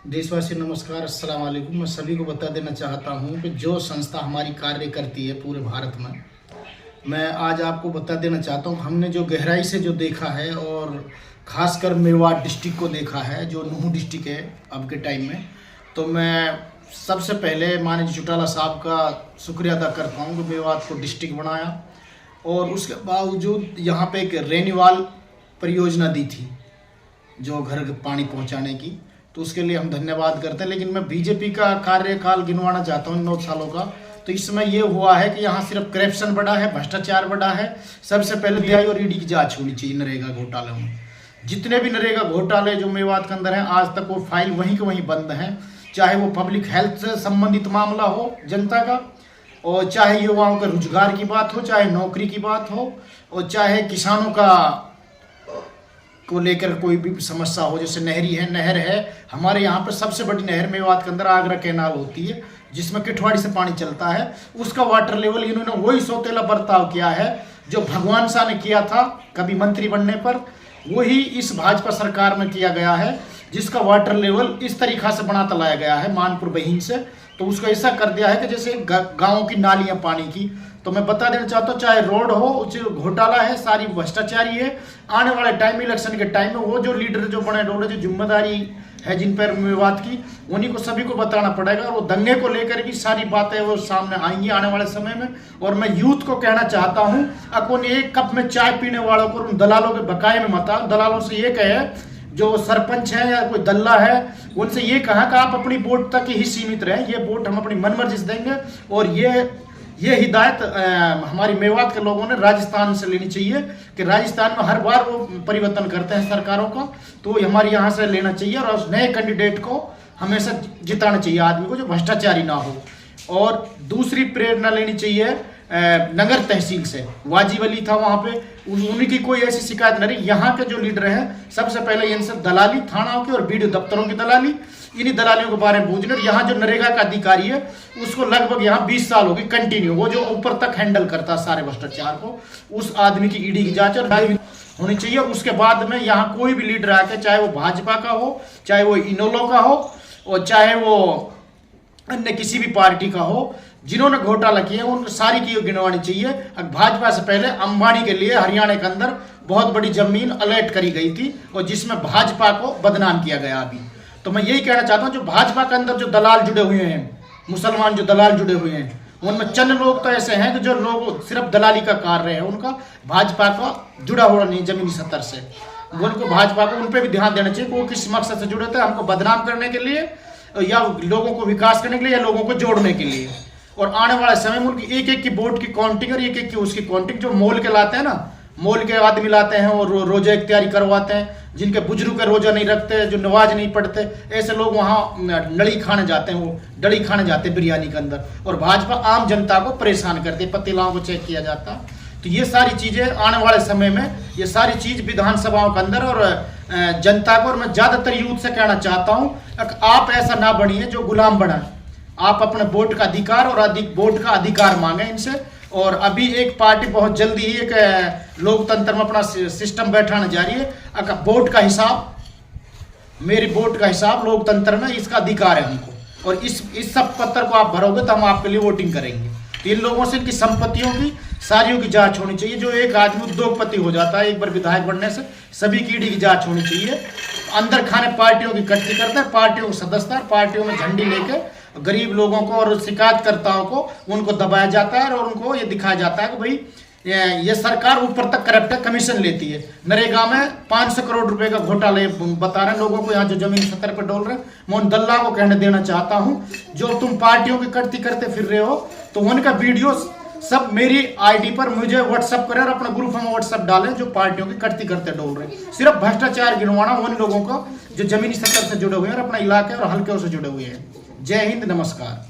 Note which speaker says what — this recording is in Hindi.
Speaker 1: देशवासी नमस्कार, अस्सलाम वालेकुम। मैं सभी को बता देना चाहता हूं कि जो संस्था हमारी कार्य करती है पूरे भारत में, मैं आज आपको बता देना चाहता हूं। हमने जो गहराई से जो देखा है और ख़ासकर मेवात डिस्ट्रिक्ट को देखा है, जो नूह डिस्ट्रिक्ट है अब के टाइम में, तो मैं सबसे पहले माननीय चौटाला साहब का शुक्रिया अदा करता हूँ कि मेवात को डिस्ट्रिक्ट बनाया और उसके बावजूद यहाँ पे एक रेनीवाल परियोजना दी थी जो घर पानी पहुँचाने की, तो उसके लिए हम धन्यवाद करते हैं। लेकिन मैं बीजेपी का कार्यकाल गिनवाना चाहता हूँ 9 सालों का। तो इस समय ये हुआ है कि यहाँ सिर्फ करप्शन बढ़ा है, भ्रष्टाचार बढ़ा है। सबसे पहले DI और ED की जांच होनी चाहिए नरेगा घोटाले में। जितने भी नरेगा घोटाले जो मेवात के अंदर हैं, आज तक वो फाइल वहीं के वहीं बंद हैं। चाहे वो पब्लिक हेल्थ से संबंधित मामला हो जनता का, और चाहे युवाओं के रोजगार की बात हो, चाहे नौकरी की बात हो, और चाहे किसानों का को लेकर कोई भी समस्या हो। जैसे नहर है हमारे यहाँ पर सबसे बड़ी नहर मेवात के अंदर आगरा कैनाल होती है, जिसमें किठवाड़ी से पानी चलता है। उसका वाटर लेवल इन्होंने वही सौतेला बर्ताव किया है जो भगवान शाह ने किया था कभी मंत्री बनने पर, वही इस भाजपा सरकार में किया गया है, जिसका वाटर लेवल इस तरीक़ा से बनाता लाया गया है मानपुर बहीन से। तो उसको ऐसा कर दिया है कि जैसे गाँव की नालियाँ पानी की। तो मैं बता देना चाहता हूँ, चाहे रोड हो, जो घोटाला है सारी भ्रष्टाचारी है। आने वाले टाइम इलेक्शन के टाइम में वो जो लीडर जो बने रोड जो जिम्मेदारी है जिन पर मेवात की, उन्हीं को सभी को बताना पड़ेगा। और वो दंगे को लेकर की सारी बातें वो सामने आएंगी आने वाले समय में। और मैं यूथ को कहना चाहता हूँ, अपन एक कप में चाय पीने वालों को उन दलालों के बकाये में मत आओ। दलालों से ये कहे, जो सरपंच है या कोई दल्ला है, उनसे ये कहा कि आप अपनी वोट तक ही सीमित रहें। ये वोट हम अपनी मनमर्जी से देंगे। और ये हिदायत हमारी मेवात के लोगों ने राजस्थान से लेनी चाहिए कि राजस्थान में हर बार वो परिवर्तन करते हैं सरकारों का, तो हमारे यहाँ से लेना चाहिए। और उस नए कैंडिडेट को हमेशा जिताना चाहिए आदमी को, जो भ्रष्टाचारी ना हो। और दूसरी प्रेरणा लेनी चाहिए नगर तहसील से। वाजिब अली था वहाँ पे, उन्हीं की कोई ऐसी शिकायत नहीं रही। यहाँ के जो लीडर हैं, सबसे पहले इनसे दलाली, थानाओं की और BDO दफ्तरों की दलाली, इन्हीं दलालियों के बारे में पूछने। यहाँ जो नरेगा का अधिकारी है उसको लगभग यहाँ 20 साल होगी कंटिन्यू, वो जो ऊपर तक हैंडल करता है सारे भ्रष्टाचार को, उस आदमी की ED की जांच और होनी चाहिए। उसके बाद में यहाँ कोई भी लीडर आके, चाहे वो भाजपा का हो, चाहे वो इनेलो का हो, और चाहे वो अन्य किसी भी पार्टी का हो, जिन्होंने घोटाला किए उन सारी की गिनवानी चाहिए। भाजपा से पहले अंबानी के लिए हरियाणा के अंदर बहुत बड़ी जमीन अलर्ट करी गई थी, और जिसमें भाजपा को बदनाम किया गया अभी। तो मैं यही कहना चाहता हूं, जो भाजपा के अंदर जो दलाल जुड़े हुए हैं, मुसलमान जो दलाल जुड़े हुए हैं, उनमें चंद लोग तो ऐसे हैं कि जो लोग सिर्फ दलाली का कार्य है उनका, भाजपा का जुड़ा हुआ नहीं जमीनी स्तर से। उनको भाजपा को उन पर भी ध्यान देना चाहिए कि वो किस मकसद से जुड़े थे, हमको बदनाम करने के लिए या लोगों को विकास करने के लिए या लोगों को जोड़ने के लिए। और आने वाले समय में उनकी एक की वोट की काउंटिंग और एक की उसकी काउंटिंग, जो मोल के लाते हैं ना, मोल के आदमी लाते हैं और रोजा इख्तियारी करवाते हैं, जिनके बुजुर्ग का रोजा नहीं रखते, जो नमाज नहीं पढ़ते, ऐसे लोग वहाँ नड़ी खाने जाते हैं, वो डड़ी खाने जाते हैं बिरयानी के अंदर। और भाजपा आम जनता को परेशान करती है, पतीलाओं को चेक किया जाता है। तो ये सारी चीज़ें आने वाले समय में, ये सारी चीज़ विधानसभाओं के अंदर और जनता को, और मैं ज़्यादातर यूथ से कहना चाहता हूँ, आप ऐसा ना बनिए जो गुलाम बना। आप अपने वोट का अधिकार और वोट का अधिकार मांगे इनसे। और अभी एक पार्टी बहुत जल्दी ही एक लोकतंत्र में अपना सिस्टम बैठाने जा रही है। वोट का हिसाब, मेरी वोट का हिसाब लोकतंत्र में, इसका अधिकार है हमको। और इस सब पत्र को आप भरोगे तो हम आपके लिए वोटिंग करेंगे। तो इन लोगों से इनकी संपत्तियों की सारियों की जांच होनी चाहिए। जो एक आदमी उद्योगपति हो जाता है एक बार विधायक बनने से, सभी की ED की जांच होनी चाहिए। अंदर खाने पार्टियों की इकट्ठी करते हैं, पार्टियों को सदस्य, पार्टियों में झंडी लेके गरीब लोगों को और शिकायतकर्ताओं को उनको दबाया जाता है और उनको ये दिखाया जाता है कि भाई ये सरकार ऊपर तक करप्ट है, कमीशन लेती है। नरेगा में 500 करोड़ रुपए का घोटाले बता रहे हैं लोगों को, यहाँ जो जमीन सत्तर पर डोल रहे हैं। मैं उन दल्ला को कहने देना चाहता हूँ, जो तुम पार्टियों की इकट्ठी करते फिर रहे हो, तो उनका वीडियो सब मेरी ID पर मुझे व्हाट्सअप करें और अपने ग्रुप में व्हाट्सअप डालें, जो पार्टियों की इकट्ठी करते डोल रहे हैं। सिर्फ भ्रष्टाचार गिनवाना उन लोगों को जो जमीनी स्तर से जुड़े हुए हैं और अपना इलाके और हल्के से जुड़े हुए हैं। जय हिंद, नमस्कार।